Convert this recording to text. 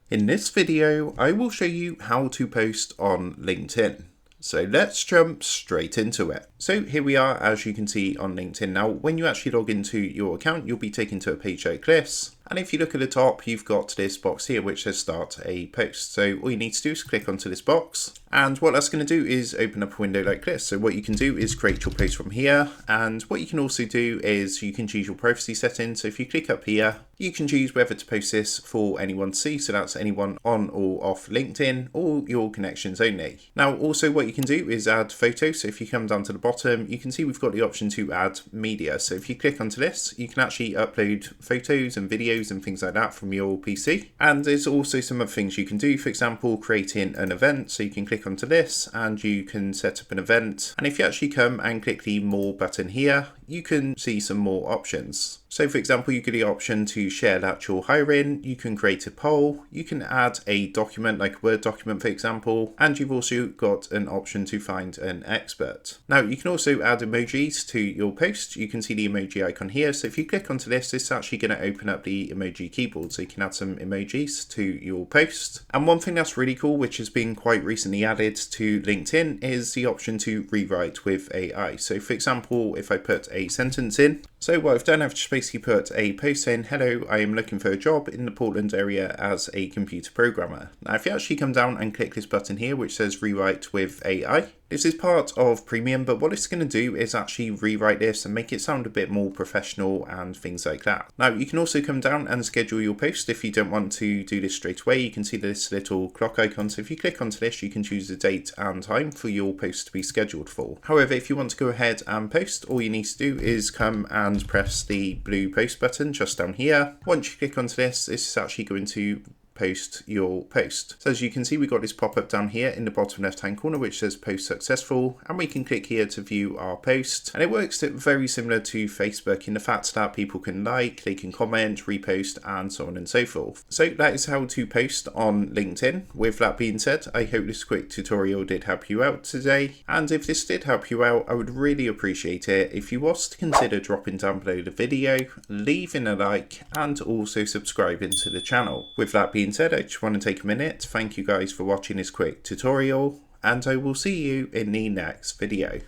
In this video, I will show you how to post on LinkedIn. So let's jump straight into it. So here we are, as you can see on LinkedIn. Now, when you actually log into your account, you'll be taken to a page like this. And if you look at the top, you've got this box here which says start a post. So all you need to do is click onto this box. And what that's going to do is open up a window like this. So what you can do is create your post from here. And what you can also do is you can choose your privacy settings. So if you click up here, you can choose whether to post this for anyone to see. So that's anyone on or off LinkedIn, or your connections only. Now, also what you can do is add photos. So if you come down to the bottom, you can see we've got the option to add media. So if you click onto this, you can actually upload photos and videos and things like that from your PC. And there's also some other things you can do. For example, creating an event. So you can click onto this and you can set up an event. And if you actually come and click the more button here, you can see some more options. So for example, you get the option to share that you're hiring, you can create a poll, you can add a document like a Word document for example, and you've also got an option to find an expert. Now you can also add emojis to your post. You can see the emoji icon here. So if you click onto this, it's actually going to open up the emoji keyboard. So you can add some emojis to your post. And one thing that's really cool, which has been quite recently added to LinkedIn, is the option to rewrite with AI. So for example, if I put a sentence in, so what I've done, I've just basically put a post saying, hello, I am looking for a job in the Portland area as a computer programmer. Now, if you actually come down and click this button here, which says rewrite with AI, this is part of Premium, but what it's going to do is actually rewrite this and make it sound a bit more professional and things like that. Now, you can also come down and schedule your post. If you don't want to do this straight away, you can see this little clock icon. So if you click onto this, you can choose the date and time for your post to be scheduled for. However, if you want to go ahead and post, all you need to do is come and press the blue post button just down here. Once you click onto this, this is actually going to post your post. So as you can see, we've got this pop-up down here in the bottom left hand corner which says post successful, and we can click here to view our post. And it works very similar to Facebook in the fact that people can like, they can comment, repost, and so on and so forth. So that is how to post on LinkedIn. With that being said, I hope this quick tutorial did help you out today, and if this did help you out, I would really appreciate it if you was to consider dropping down below the video, leaving a like, and also subscribing to the channel. With that being said, I just want to take a minute to thank you guys for watching this quick tutorial, and I will see you in the next video.